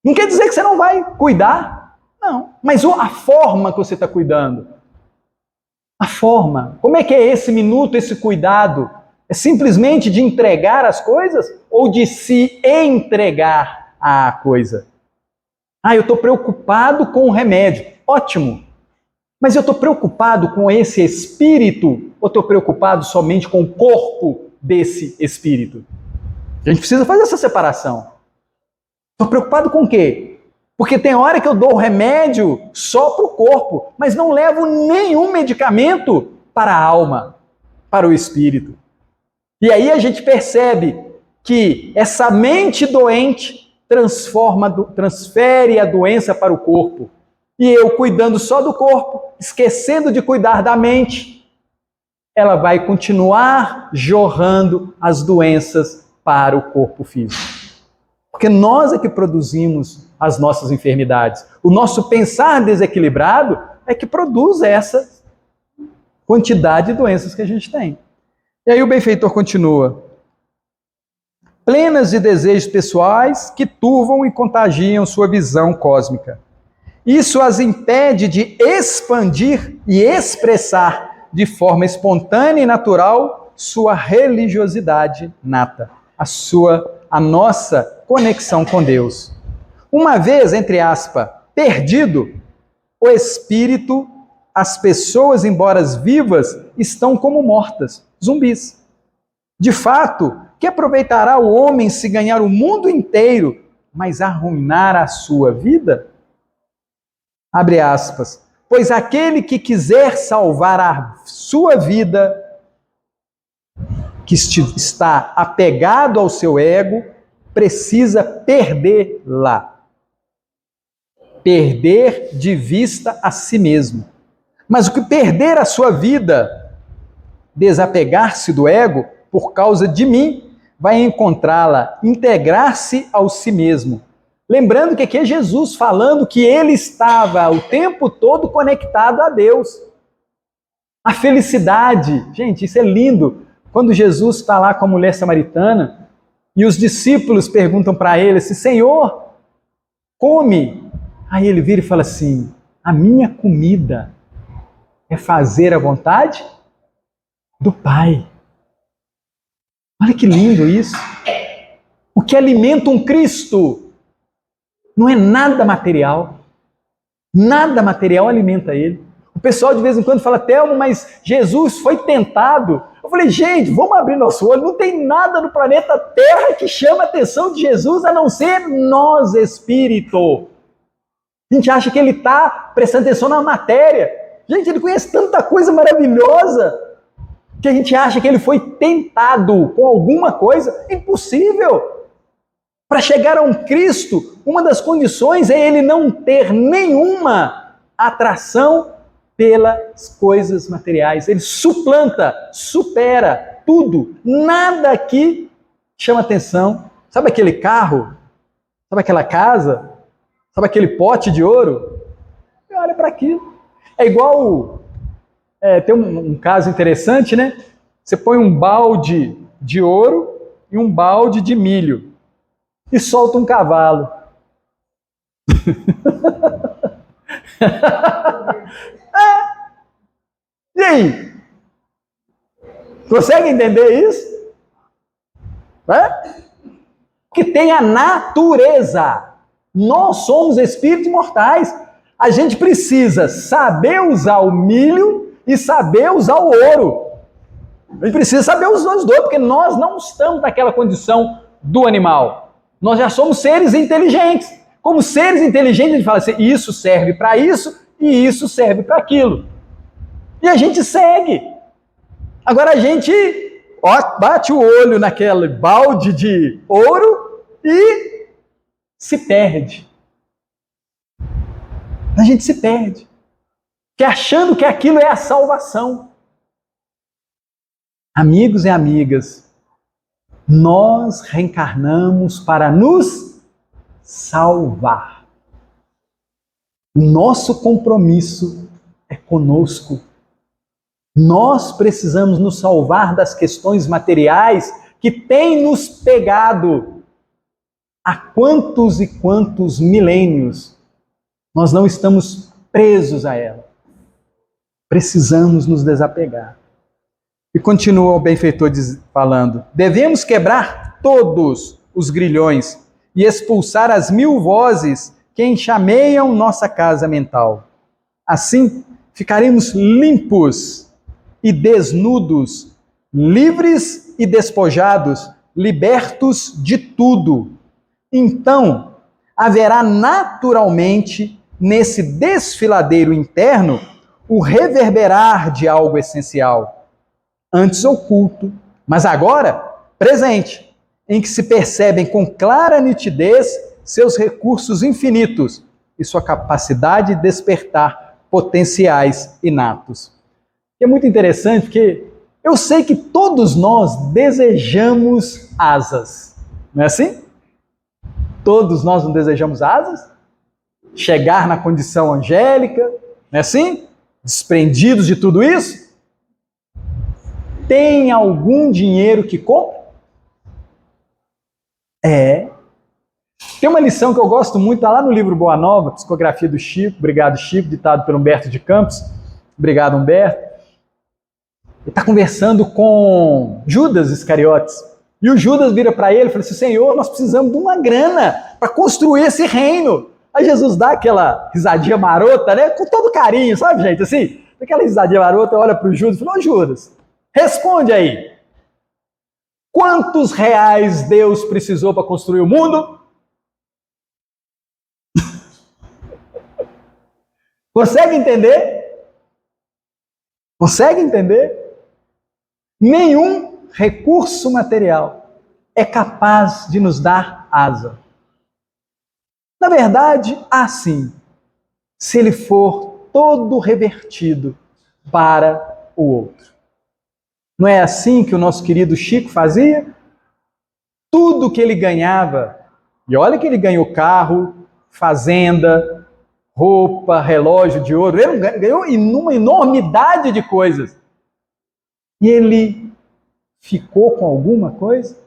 Speaker 1: Não quer dizer que você não vai cuidar, não. Mas a forma que você está cuidando, a forma, como é que é esse minuto, esse cuidado? É simplesmente de entregar as coisas ou de se entregar à coisa? Ah, eu estou preocupado com o remédio. Ótimo. Mas eu estou preocupado com esse espírito ou estou preocupado somente com o corpo desse espírito? A gente precisa fazer essa separação. Estou preocupado com o quê? Porque tem hora que eu dou o remédio só para o corpo, mas não levo nenhum medicamento para a alma, para o espírito. E aí a gente percebe que essa mente doente transfere a doença para o corpo. E eu cuidando só do corpo, esquecendo de cuidar da mente, ela vai continuar jorrando as doenças para o corpo físico. Porque nós é que produzimos as nossas enfermidades. O nosso pensar desequilibrado é que produz essa quantidade de doenças que a gente tem. E aí o benfeitor continua: plenas de desejos pessoais que turvam e contagiam sua visão cósmica. Isso as impede de expandir e expressar de forma espontânea e natural sua religiosidade nata, a nossa conexão com Deus. Uma vez, entre aspas, perdido, o espírito, as pessoas, embora vivas, estão como mortas, zumbis. De fato, que aproveitará o homem se ganhar o mundo inteiro, mas arruinar a sua vida? Abre aspas. Pois aquele que quiser salvar a sua vida, que está apegado ao seu ego, precisa perdê-la. Perder de vista a si mesmo. Mas o que perder a sua vida, desapegar-se do ego, por causa de mim, vai encontrá-la, integrar-se ao si mesmo. Lembrando que aqui é Jesus falando que ele estava o tempo todo conectado a Deus. A felicidade, gente, isso é lindo. Quando Jesus está lá com a mulher samaritana e os discípulos perguntam para ele assim: Senhor, come. Aí ele vira e fala assim: a minha comida é fazer a vontade do Pai. Olha que lindo isso. O que alimenta um Cristo não é nada material. Nada material alimenta ele. O pessoal de vez em quando fala: Telmo, mas Jesus foi tentado. Eu falei: gente, vamos abrir nosso olho. Não tem nada no planeta Terra que chama a atenção de Jesus a não ser nós, espírito. A gente acha que ele está prestando atenção na matéria. Gente, ele conhece tanta coisa maravilhosa que a gente acha que ele foi tentado com alguma coisa. Impossível. Para chegar a um Cristo, uma das condições é ele não ter nenhuma atração pelas coisas materiais. Ele suplanta, supera tudo. Nada aqui chama atenção. Sabe aquele carro? Sabe aquela casa? Sabe aquele pote de ouro? Olha para aquilo. É igual Tem um caso interessante, né? Você põe um balde de ouro e um balde de milho e solta um cavalo. E aí? Consegue entender isso? Que tem a natureza. Nós somos espíritos mortais. A gente precisa saber usar o milho e saber usar o ouro. A gente precisa saber usar os dois, porque nós não estamos naquela condição do animal. Nós já somos seres inteligentes. Como seres inteligentes, a gente fala assim, isso serve para isso e isso serve para aquilo. E a gente segue. Agora a gente bate o olho naquele balde de ouro e se perde. A gente se perde. Achando que aquilo é a salvação. Amigos e amigas, nós reencarnamos para nos salvar. O nosso compromisso é conosco. Nós precisamos nos salvar das questões materiais que têm nos pegado há quantos e quantos milênios. Nós não estamos presos a ela. Precisamos nos desapegar. E continua o benfeitor falando, devemos quebrar todos os grilhões e expulsar as 1000 vozes que enxameiam nossa casa mental. Assim, ficaremos limpos e desnudos, livres e despojados, libertos de tudo. Então, haverá naturalmente, nesse desfiladeiro interno, o reverberar de algo essencial, antes oculto, mas agora presente, em que se percebem com clara nitidez seus recursos infinitos e sua capacidade de despertar potenciais inatos. E é muito interessante porque eu sei que todos nós desejamos asas, não é assim? Todos nós não desejamos asas? Chegar na condição angélica, não é assim? Desprendidos de tudo isso? Tem algum dinheiro que compra? Tem uma lição que eu gosto muito, está lá no livro Boa Nova, Psicografia do Chico, obrigado Chico, ditado pelo Humberto de Campos, obrigado Humberto. Ele está conversando com Judas Iscariotes, e o Judas vira para ele e fala assim, Senhor, nós precisamos de uma grana para construir esse reino. Aí Jesus dá aquela risadinha marota, né, com todo carinho, sabe gente, assim, aquela risadinha marota, olha para o Judas e fala, ô Judas, responde aí. Quantos reais Deus precisou para construir o mundo? Consegue entender? Consegue entender? Nenhum recurso material é capaz de nos dar asa. Na verdade, assim, se ele for todo revertido para o outro. Não é assim que o nosso querido Chico fazia? Tudo que ele ganhava, e olha que ele ganhou carro, fazenda, roupa, relógio de ouro, ele ganhou uma enormidade de coisas. E ele ficou com alguma coisa?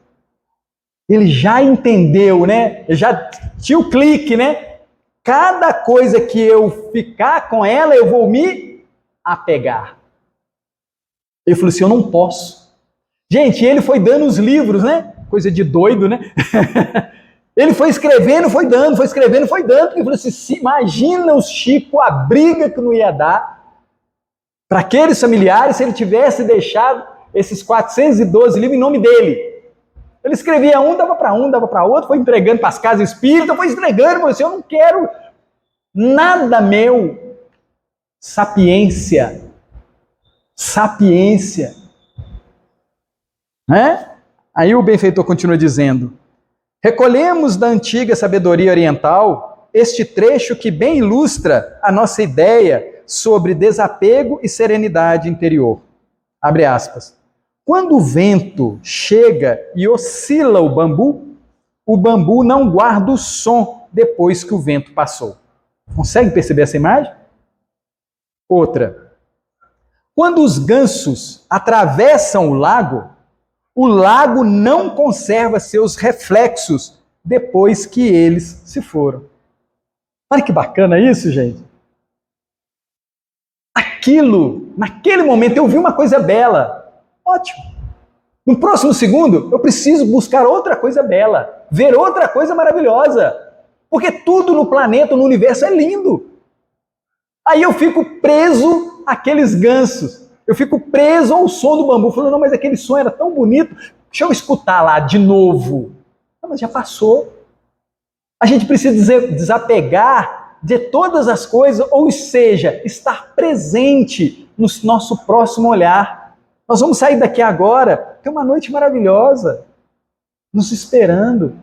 Speaker 1: Ele já entendeu, né? Ele já tinha o clique, né? Cada coisa que eu ficar com ela, eu vou me apegar. Ele falou assim, eu não posso. Gente, ele foi dando os livros, né? Coisa de doido, né? Ele foi escrevendo, foi dando, foi escrevendo, foi dando. Ele falou assim, imagina o Chico, a briga que não ia dar para aqueles familiares se ele tivesse deixado esses 412 livros em nome dele. Ele escrevia um, dava para outro, foi entregando para as casas espíritas, foi entregando, falou assim, eu não quero nada meu. Sapiência. Sapiência. Né? Aí o benfeitor continua dizendo, recolhemos da antiga sabedoria oriental este trecho que bem ilustra a nossa ideia sobre desapego e serenidade interior. Abre aspas. Quando o vento chega e oscila o bambu não guarda o som depois que o vento passou. Consegue perceber essa imagem? Outra. Quando os gansos atravessam o lago não conserva seus reflexos depois que eles se foram. Olha que bacana isso, gente. Naquele momento eu vi uma coisa bela. Ótimo. No próximo segundo, eu preciso buscar outra coisa bela, ver outra coisa maravilhosa. Porque tudo no planeta, no universo é lindo. Aí eu fico preso àqueles gansos. Eu fico preso ao som do bambu. Falando, não, mas aquele som era tão bonito. Deixa eu escutar lá de novo. Não, mas já passou. A gente precisa desapegar de todas as coisas, ou seja, estar presente no nosso próximo olhar. Nós vamos sair daqui agora, tem uma noite maravilhosa, nos esperando.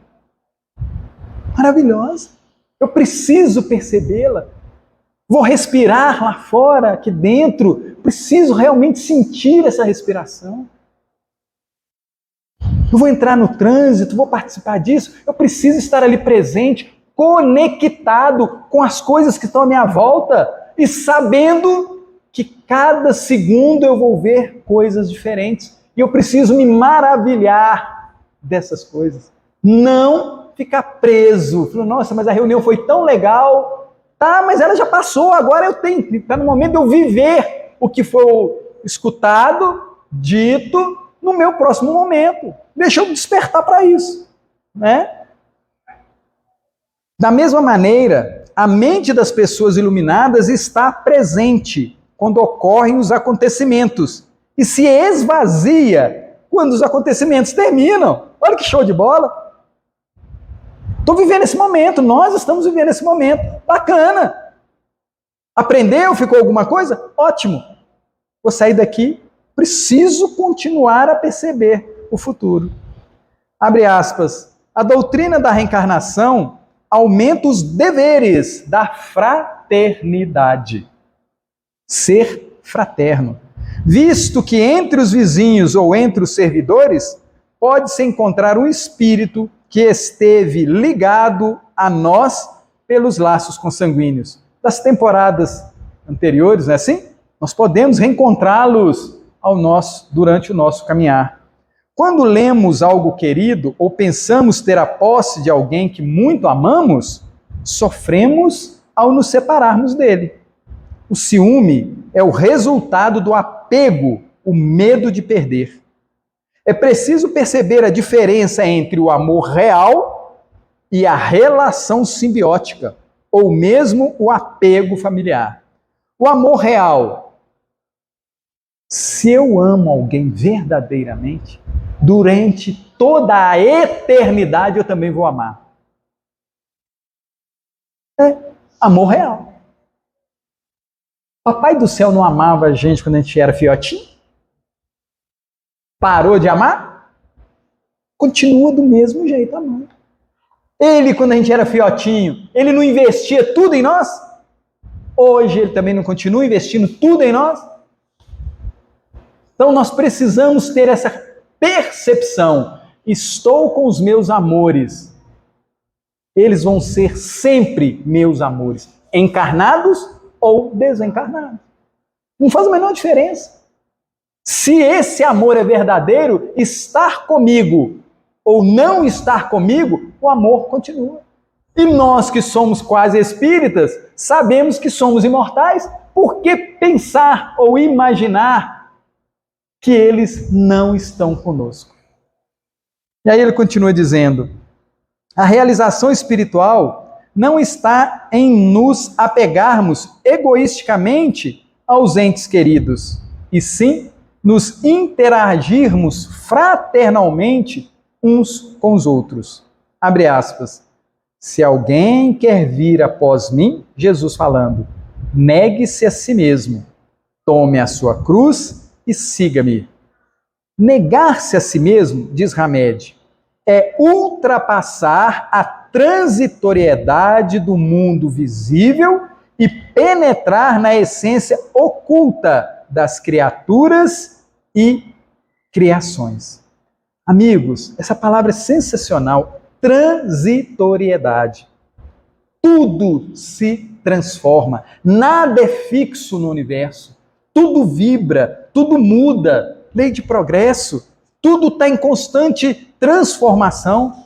Speaker 1: Maravilhosa. Eu preciso percebê-la. Vou respirar lá fora, aqui dentro. Preciso realmente sentir essa respiração. Eu vou entrar no trânsito, vou participar disso. Eu preciso estar ali presente, conectado com as coisas que estão à minha volta e sabendo que cada segundo eu vou ver coisas diferentes. E eu preciso me maravilhar dessas coisas. Não ficar preso. Falando, nossa, mas a reunião foi tão legal. Tá, mas ela já passou, agora eu tenho. Está no momento de eu viver o que foi escutado, dito, no meu próximo momento. Deixa eu despertar para isso, né? Da mesma maneira, a mente das pessoas iluminadas está presente quando ocorrem os acontecimentos e se esvazia quando os acontecimentos terminam. Olha que show de bola! Estou vivendo esse momento, nós estamos vivendo esse momento. Bacana! Aprendeu? Ficou alguma coisa? Ótimo! Vou sair daqui, preciso continuar a perceber o futuro. Abre aspas. A doutrina da reencarnação aumenta os deveres da fraternidade. Ser fraterno. Visto que entre os vizinhos ou entre os servidores, pode-se encontrar um espírito que esteve ligado a nós pelos laços consanguíneos. Das temporadas anteriores, não é assim? Nós podemos reencontrá-los durante o nosso caminhar. Quando lemos algo querido ou pensamos ter a posse de alguém que muito amamos, sofremos ao nos separarmos dele. O ciúme é o resultado do apego, o medo de perder. É preciso perceber a diferença entre o amor real e a relação simbiótica, ou mesmo o apego familiar. O amor real. Se eu amo alguém verdadeiramente, durante toda a eternidade eu também vou amar. É amor real. Papai do céu não amava a gente quando a gente era fiotinho? Parou de amar? Continua do mesmo jeito amando. Ele, quando a gente era fiotinho, ele não investia tudo em nós? Hoje ele também não continua investindo tudo em nós? Então nós precisamos ter essa percepção. Estou com os meus amores. Eles vão ser sempre meus amores. Encarnados ou desencarnados. Não faz a menor diferença. Se esse amor é verdadeiro, estar comigo ou não estar comigo, o amor continua. E nós que somos quase espíritas, sabemos que somos imortais, por que pensar ou imaginar que eles não estão conosco? E aí ele continua dizendo, a realização espiritual não está em nos apegarmos egoisticamente aos entes queridos, e sim nos interagirmos fraternalmente uns com os outros. Abre aspas. Se alguém quer vir após mim, Jesus falando, negue-se a si mesmo, tome a sua cruz e siga-me. Negar-se a si mesmo, diz Hamed, é ultrapassar a transitoriedade do mundo visível e penetrar na essência oculta das criaturas e criações. Amigos, essa palavra é sensacional. Transitoriedade. Tudo se transforma. Nada é fixo no universo. tudo vibra, tudo muda, lei de progresso, tudo está em constante transformação.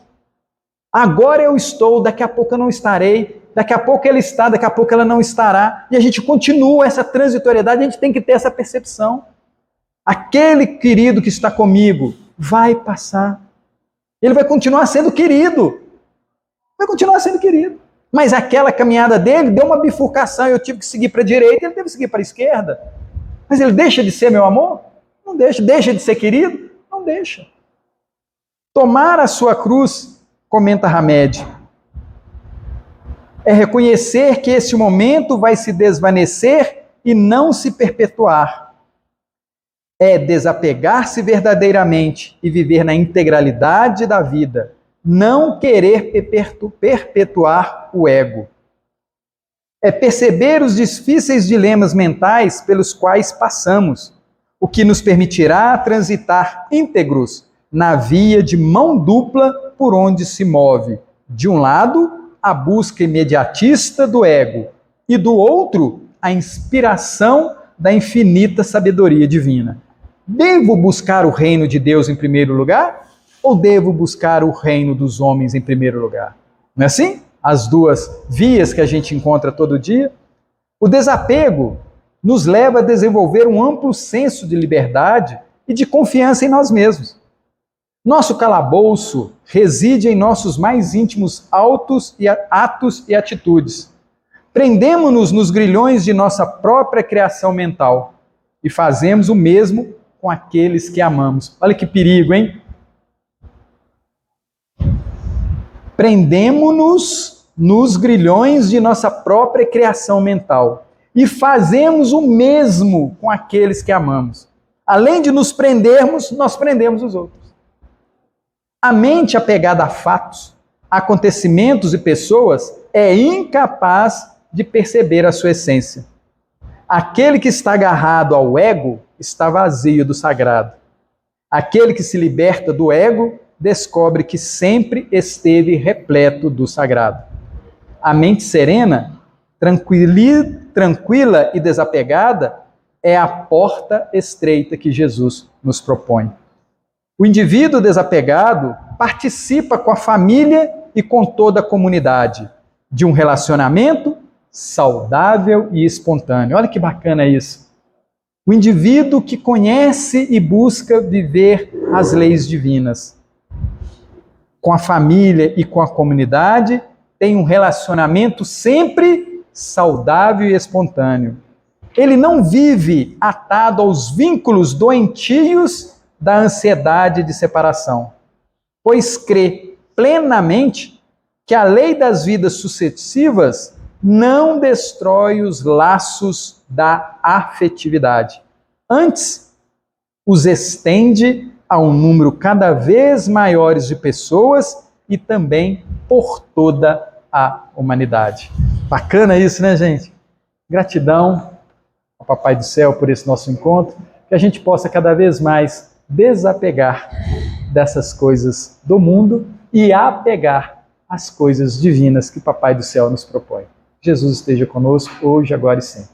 Speaker 1: Agora eu estou, daqui a pouco eu não estarei, daqui a pouco ela está, daqui a pouco ela não estará, e a gente continua essa transitoriedade, a gente tem que ter essa percepção. Aquele querido que está comigo vai passar. Ele vai continuar sendo querido. Vai continuar sendo querido. Mas aquela caminhada dele deu uma bifurcação, eu tive que seguir para a direita, ele teve que seguir para a esquerda. Mas ele deixa de ser meu amor? Não deixa. Deixa de ser querido? Não deixa. Tomar a sua cruz, comenta Hamed, é reconhecer que esse momento vai se desvanecer e não se perpetuar. É desapegar-se verdadeiramente e viver na integralidade da vida, não querer perpetuar o ego. É perceber os difíceis dilemas mentais pelos quais passamos, o que nos permitirá transitar íntegros na via de mão dupla por onde se move, de um lado, a busca imediatista do ego, e do outro, a inspiração da infinita sabedoria divina. Devo buscar o reino de Deus em primeiro lugar? Ou devo buscar o reino dos homens em primeiro lugar? Não é assim? As duas vias que a gente encontra todo dia. O desapego nos leva a desenvolver um amplo senso de liberdade e de confiança em nós mesmos. Nosso calabouço reside em nossos mais íntimos atos e atitudes. Prendemo-nos nos grilhões de nossa própria criação mental e fazemos o mesmo com aqueles que amamos. Olha que perigo, hein? Prendemo-nos nos grilhões de nossa própria criação mental e fazemos o mesmo com aqueles que amamos. Além de nos prendermos, nós prendemos os outros. A mente apegada a fatos, acontecimentos e pessoas é incapaz de perceber a sua essência. Aquele que está agarrado ao ego está vazio do sagrado. Aquele que se liberta do ego descobre que sempre esteve repleto do sagrado. A mente serena, tranquila e desapegada é a porta estreita que Jesus nos propõe. O indivíduo desapegado participa com a família e com toda a comunidade de um relacionamento saudável e espontâneo. Olha que bacana isso. O indivíduo que conhece e busca viver as leis divinas com a família e com a comunidade tem um relacionamento sempre saudável e espontâneo. Ele não vive atado aos vínculos doentios da ansiedade de separação, pois crê plenamente que a lei das vidas sucessivas não destrói os laços da afetividade. Antes, os estende a um número cada vez maior de pessoas e também por toda a humanidade. Bacana isso, né, gente? Gratidão ao Papai do Céu por esse nosso encontro, que a gente possa cada vez mais desapegar dessas coisas do mundo e apegar às coisas divinas que o Papai do Céu nos propõe. Jesus esteja conosco hoje, agora e sempre.